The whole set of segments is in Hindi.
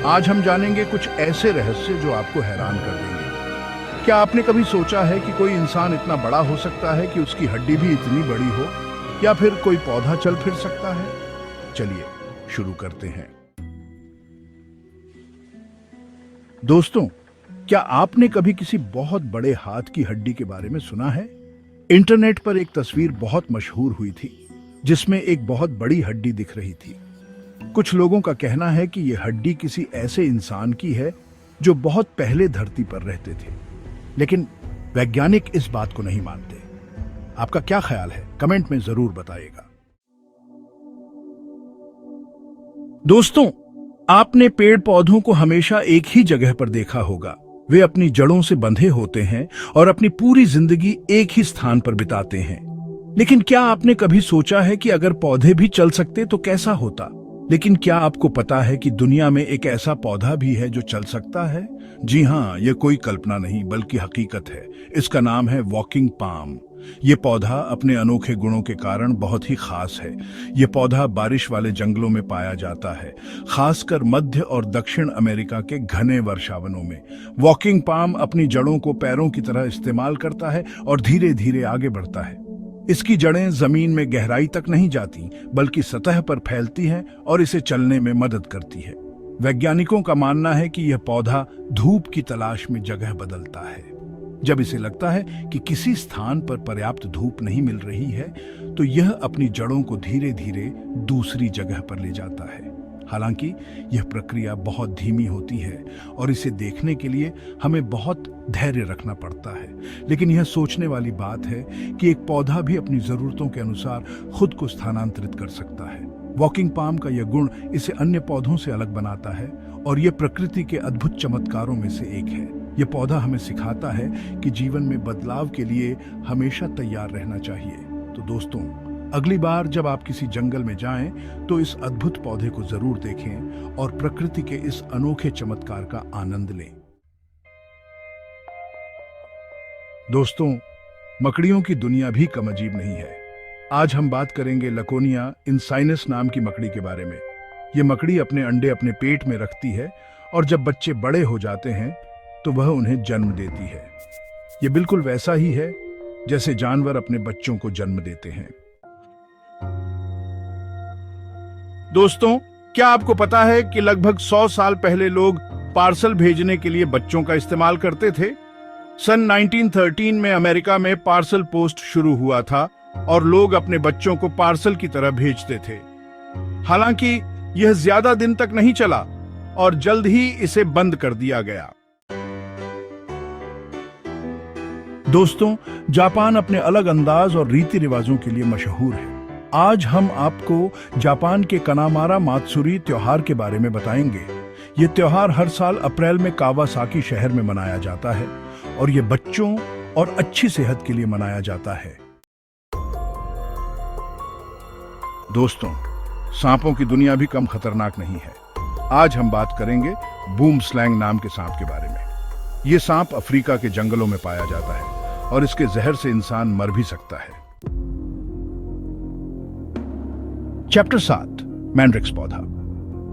आज हम जानेंगे कुछ ऐसे रहस्य जो आपको हैरान कर देंगे। क्या आपने कभी सोचा है कि कोई इंसान इतना बड़ा हो सकता है कि उसकी हड्डी भी इतनी बड़ी हो, या फिर कोई पौधा चल फिर सकता है? चलिए शुरू करते हैं। दोस्तों, क्या आपने कभी किसी बहुत बड़े हाथ की हड्डी के बारे में सुना है? इंटरनेट पर एक तस्वीर बहुत मशहूर हुई थी जिसमें एक बहुत बड़ी हड्डी दिख रही थी। कुछ लोगों का कहना है कि यह हड्डी किसी ऐसे इंसान की है जो बहुत पहले धरती पर रहते थे, लेकिन वैज्ञानिक इस बात को नहीं मानते। आपका क्या ख्याल है? कमेंट में जरूर बताइएगा। दोस्तों, आपने पेड़ पौधों को हमेशा एक ही जगह पर देखा होगा। वे अपनी जड़ों से बंधे होते हैं और अपनी पूरी जिंदगी एक ही स्थान पर बिताते हैं। लेकिन क्या आपने कभी सोचा है कि अगर पौधे भी चल सकते तो कैसा होता? लेकिन क्या आपको पता है कि दुनिया में एक ऐसा पौधा भी है जो चल सकता है? जी हाँ, यह कोई कल्पना नहीं बल्कि हकीकत है। इसका नाम है वॉकिंग पाम। ये पौधा अपने अनोखे गुणों के कारण बहुत ही खास है। ये पौधा बारिश वाले जंगलों में पाया जाता है, खासकर मध्य और दक्षिण अमेरिका के घने वर्षावनों में। वॉकिंग पाम अपनी जड़ों को पैरों की तरह इस्तेमाल करता है और धीरे धीरे आगे बढ़ता है। इसकी जड़ें जमीन में गहराई तक नहीं जाती बल्कि सतह पर फैलती हैं और इसे चलने में मदद करती है। वैज्ञानिकों का मानना है कि यह पौधा धूप की तलाश में जगह बदलता है। जब इसे लगता है कि किसी स्थान पर पर्याप्त धूप नहीं मिल रही है तो यह अपनी जड़ों को धीरे धीरे दूसरी जगह पर ले जाता है। हालांकि यह प्रक्रिया बहुत धीमी होती है और इसे देखने के लिए हमें बहुत धैर्य रखना पड़ता है। लेकिन यह सोचने वाली बात है कि एक पौधा भी अपनी जरूरतों के अनुसार खुद को स्थानांतरित कर सकता है। वॉकिंग पाम का यह गुण इसे अन्य पौधों से अलग बनाता है और यह प्रकृति के अद्भुत चमत्कारों में से एक है। यह पौधा हमें सिखाता है कि जीवन में बदलाव के लिए हमेशा तैयार रहना चाहिए। तो दोस्तों, अगली बार जब आप किसी जंगल में जाएं तो इस अद्भुत पौधे को जरूर देखें और प्रकृति के इस अनोखे चमत्कार का आनंद लें। दोस्तों, मकड़ियों की दुनिया भी कम अजीब नहीं है। आज हम बात करेंगे लकोनिया इंसाइनस नाम की मकड़ी के बारे में। ये मकड़ी अपने अंडे अपने पेट में रखती है और जब बच्चे बड़े हो जाते हैं तो वह उन्हें जन्म देती है। ये बिल्कुल वैसा ही है जैसे जानवर अपने बच्चों को जन्म देते हैं। दोस्तों, क्या आपको पता है कि लगभग 100 साल पहले लोग पार्सल भेजने के लिए बच्चों का इस्तेमाल करते थे? सन 1913 में अमेरिका में पार्सल पोस्ट शुरू हुआ था और लोग अपने बच्चों को पार्सल की तरह भेजते थे। हालांकि यह ज्यादा दिन तक नहीं चला और जल्द ही इसे बंद कर दिया गया। दोस्तों, जापान अपने अलग अंदाज और रीति रिवाजों के लिए मशहूर है। आज हम आपको जापान के कनामारा मात्सुरी त्योहार के बारे में बताएंगे। ये त्योहार हर साल अप्रैल में कावासाकी शहर में मनाया जाता है और ये बच्चों और अच्छी सेहत के लिए मनाया जाता है। दोस्तों, सांपों की दुनिया भी कम खतरनाक नहीं है। आज हम बात करेंगे बूम स्लैंग नाम के सांप के बारे में। ये सांप अफ्रीका के जंगलों में पाया जाता है और इसके जहर से इंसान मर भी सकता है। चैप्टर 7, मैंड्रिक्स पौधा।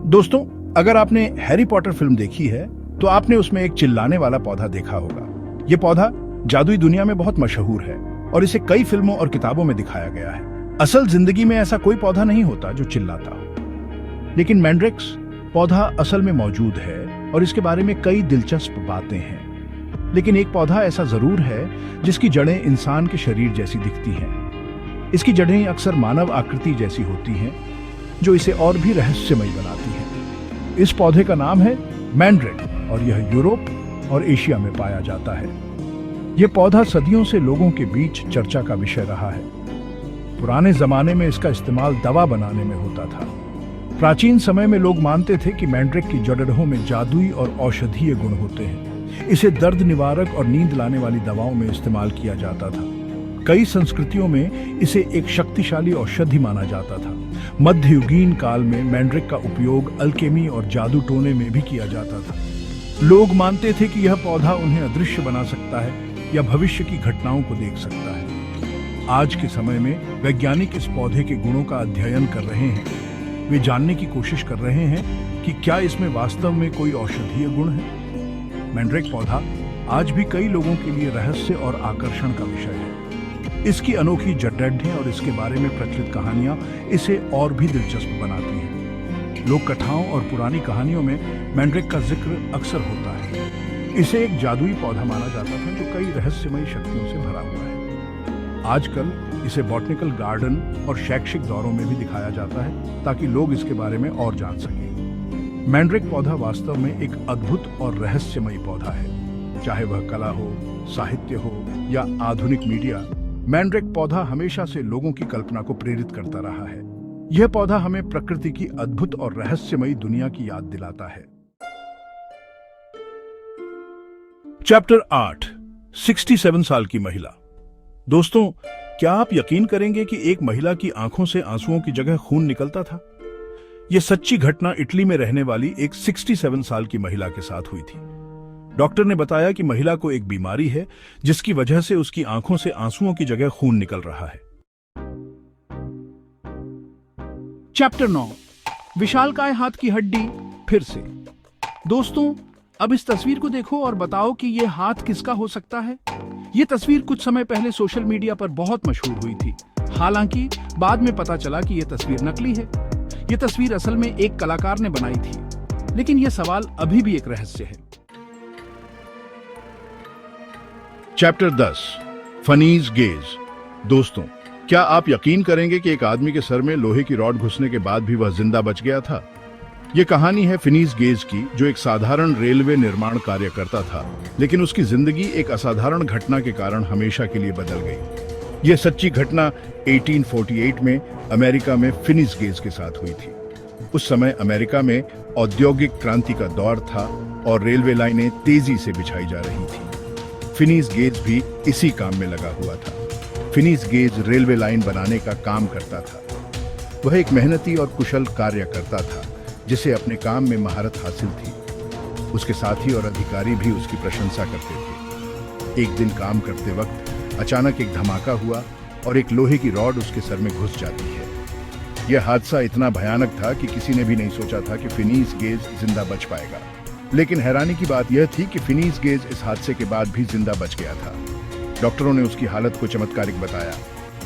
दोस्तों, अगर आपने हैरी पॉटर फिल्म देखी है तो आपने उसमें एक चिल्लाने वाला पौधा देखा होगा। यह पौधा जादुई दुनिया में बहुत मशहूर है और इसे कई फिल्मों और किताबों में दिखाया गया है। असल जिंदगी में ऐसा कोई पौधा नहीं होता जो चिल्लाता हो, लेकिन मैंड्रिक्स पौधा असल में मौजूद है और इसके बारे में कई दिलचस्प बातें हैं। लेकिन एक पौधा ऐसा जरूर है जिसकी जड़ें इंसान के शरीर जैसी दिखती हैं। इसकी जड़ें अक्सर मानव आकृति जैसी होती हैं, जो इसे और भी रहस्यमयी बनाती हैं। इस पौधे का नाम है मैंड्रिक और यह यूरोप और एशिया में पाया जाता है। यह पौधा सदियों से लोगों के बीच चर्चा का विषय रहा है। पुराने जमाने में इसका इस्तेमाल दवा बनाने में होता था। प्राचीन समय में लोग मानते थे कि मैंड्रिक की जड़ों में जादुई और औषधीय गुण होते हैं। इसे दर्द निवारक और नींद लाने वाली दवाओं में इस्तेमाल किया जाता था। कई संस्कृतियों में इसे एक शक्तिशाली औषधि माना जाता था। मध्ययुगीन काल में मैंड्रिक का उपयोग अल्केमी और जादू टोने में भी किया जाता था। लोग मानते थे कि यह पौधा उन्हें अदृश्य बना सकता है या भविष्य की घटनाओं को देख सकता है। आज के समय में वैज्ञानिक इस पौधे के गुणों का अध्ययन कर रहे हैं। वे जानने की कोशिश कर रहे हैं कि क्या इसमें वास्तव में कोई औषधीय गुण है। मैंड्रेक पौधा आज भी कई लोगों के लिए रहस्य और आकर्षण का विषय है। इसकी अनोखी जड़ें और इसके बारे में प्रचलित कहानियां इसे और भी दिलचस्प बनाती हैं। लोक कथाओं और पुरानी कहानियों में मैंड्रेक का जिक्र अक्सर होता है। इसे एक जादुई पौधा माना जाता था जो कई रहस्यमयी शक्तियों से भरा हुआ है। आजकल इसे बॉटनिकल गार्डन और शैक्षिक दौरों में भी दिखाया जाता है ताकि लोग इसके बारे में और जान सकें। मैंड्रेक पौधा वास्तव में एक अद्भुत और रहस्यमयी पौधा है। चाहे वह कला हो, साहित्य हो या आधुनिक मीडिया, मैंड्रेक पौधा हमेशा से लोगों की कल्पना को प्रेरित करता रहा है। यह पौधा हमें प्रकृति की अद्भुत और रहस्यमयी दुनिया की याद दिलाता है। चैप्टर 8, 67 साल की महिला। दोस्तों, क्या आप यकीन करेंगे कि एक महिला की आंखों से आंसुओं की जगह खून निकलता था? यह सच्ची घटना इटली में रहने वाली एक 67 साल की महिला के साथ हुई थी। डॉक्टर ने बताया कि महिला को एक बीमारी है जिसकी वजह से उसकी आंखों से आंसुओं की जगह खून निकल रहा है। चैप्टर 9, विशालकाय हाथ की हड्डी फिर से। दोस्तों, अब इस तस्वीर को देखो और बताओ कि यह हाथ किसका हो सकता है। यह तस्वीर कुछ समय पहले सोशल मीडिया पर बहुत मशहूर हुई थी। हालांकि बाद में पता चला कि यह तस्वीर नकली है। यह तस्वीर असल में एक कलाकार ने बनाई थी, लेकिन यह सवाल अभी भी एक रहस्य है। Chapter 10, funnies gauge. दोस्तों, क्या आप यकीन करेंगे कि एक आदमी के सर में लोहे की रॉड घुसने के बाद भी वह जिंदा बच गया था? यह कहानी है फिनीज गेज की, जो एक साधारण रेलवे निर्माण कार्यकर्ता था, लेकिन उसकी जिंदगी एक असाधारण घटना के कारण हमेशा के लिए बदल गई। यह सच्ची घटना 1848 में अमेरिका में फिनीज गेज के साथ हुई थी। उस समय अमेरिका में औद्योगिक क्रांति का दौर था और रेलवे लाइनें तेजी से बिछाई जा रही थी। फिनीज गेज भी इसी काम में लगा हुआ था। फिनीज गेज रेलवे लाइन बनाने का काम करता था। वह एक मेहनती और कुशल कार्यकर्ता था जिसे अपने काम में महारत हासिल थी। उसके साथी और अधिकारी भी उसकी प्रशंसा करते थे। एक दिन काम करते वक्त अचानक एक धमाका हुआ और एक लोहे की रॉड उसके सर में घुस जाती है। यह हादसा इतना भयानक था कि किसी ने भी नहीं सोचा था कि फिनीज गेज जिंदा बच पाएगा। लेकिन हैरानी की बात यह थी कि फिनीज गेज इस हादसे के बाद भी जिंदा बच गया था। डॉक्टरों ने उसकी हालत को चमत्कारिक बताया।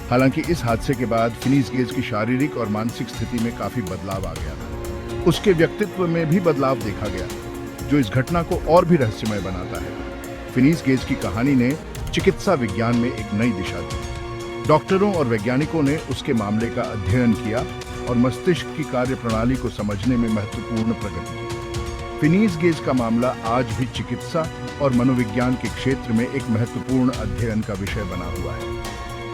हालांकि इस हादसे के बाद फिनीज गेज की शारीरिक और मानसिक स्थिति में काफी बदलाव आ गया था। उसके व्यक्तित्व में भी बदलाव देखा गया, जो इस घटना को और भी रहस्यमय बनाता है। फिनीज गेज की कहानी ने चिकित्सा विज्ञान में एक नई दिशा दी। डॉक्टरों और वैज्ञानिकों ने उसके मामले का अध्ययन किया और मस्तिष्क की कार्यप्रणाली को समझने में महत्वपूर्ण प्रगति की। फिनीज गेज का मामला आज भी चिकित्सा और मनोविज्ञान के क्षेत्र में एक महत्वपूर्ण अध्ययन का विषय बना हुआ है।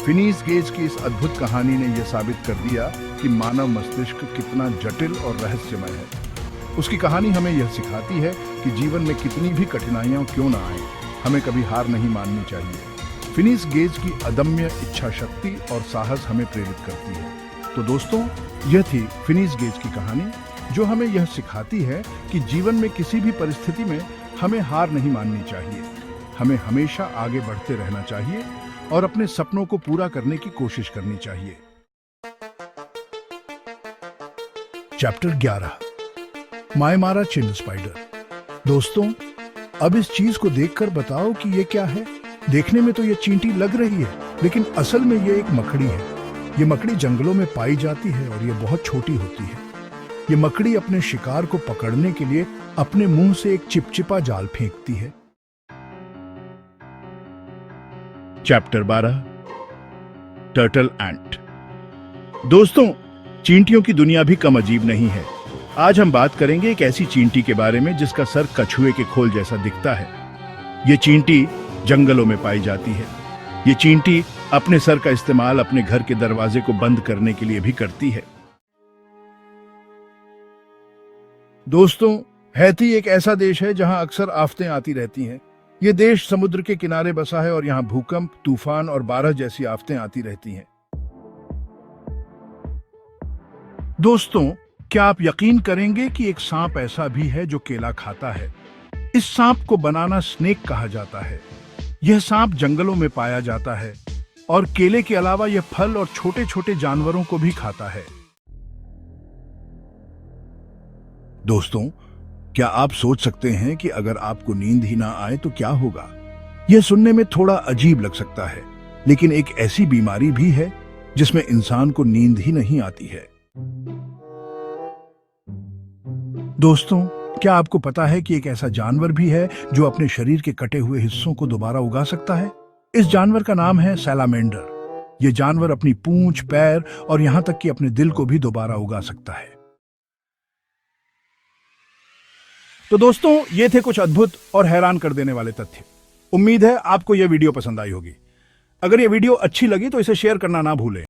फिनीज गेज की इस अद्भुत कहानी ने यह साबित कर दिया कि मानव मस्तिष्क कितना जटिल और रहस्यमय है। उसकी कहानी हमें यह सिखाती है कि जीवन में कितनी भी कठिनाइयां क्यों ना आए, हमें कभी हार नहीं माननी चाहिए। फिनीज गेज की अदम्य इच्छा शक्ति और साहस हमें प्रेरित करती है। तो दोस्तों, यह थी फिनीज गेज की कहानी, जो हमें यह सिखाती है कि जीवन में किसी भी परिस्थिति में हमें हार नहीं माननी चाहिए। हमें हमेशा आगे बढ़ते रहना चाहिए और अपने सपनों को पूरा करने की कोशिश करनी चाहिए। चैप्टर 11, मायमारा चिन्ह स्पाइडर। दोस्तों, अब इस चीज को देखकर बताओ कि ये क्या है। देखने में तो ये चींटी लग रही है, लेकिन असल में ये एक मकड़ी है। ये मकड़ी जंगलों में पाई जाती है और ये बहुत छोटी होती है। ये मकड़ी अपने शिकार को पकड़ने के लिए अपने मुंह से एक चिपचिपा जाल फेंकती है। चैप्टर 12, टर्टल एंट। दोस्तों, चींटियों की दुनिया भी कम अजीब नहीं है। आज हम बात करेंगे एक ऐसी चींटी के बारे में जिसका सर कछुए के खोल जैसा दिखता है। ये चींटी जंगलों में पाई जाती है। ये चींटी अपने सर का इस्तेमाल अपने घर के दरवाजे को बंद करने के लिए भी करती है। दोस्तों, हैती एक ऐसा देश है जहां अक्सर आफतें आती रहती हैं। ये देश समुद्र के किनारे बसा है और यहाँ भूकंप, तूफान और बारह जैसी आफतें आती रहती हैं। दोस्तों, क्या आप यकीन करेंगे कि एक सांप ऐसा भी है जो केला खाता है? इस सांप को बनाना स्नेक कहा जाता है। यह सांप जंगलों में पाया जाता है और केले के अलावा यह फल और छोटे छोटे जानवरों को भी खाता है। दोस्तों, क्या आप सोच सकते हैं कि अगर आपको नींद ही ना आए तो क्या होगा? यह सुनने में थोड़ा अजीब लग सकता है, लेकिन एक ऐसी बीमारी भी है जिसमें इंसान को नींद ही नहीं आती है। दोस्तों, क्या आपको पता है कि एक ऐसा जानवर भी है जो अपने शरीर के कटे हुए हिस्सों को दोबारा उगा सकता है? इस जानवर का नाम है सैलामेंडर। यह जानवर अपनी पूंछ, पैर और यहां तक कि अपने दिल को भी दोबारा उगा सकता है। तो दोस्तों, ये थे कुछ अद्भुत और हैरान कर देने वाले तथ्य। उम्मीद है आपको यह वीडियो पसंद आई होगी। अगर यह वीडियो अच्छी लगी तो इसे शेयर करना ना भूलें।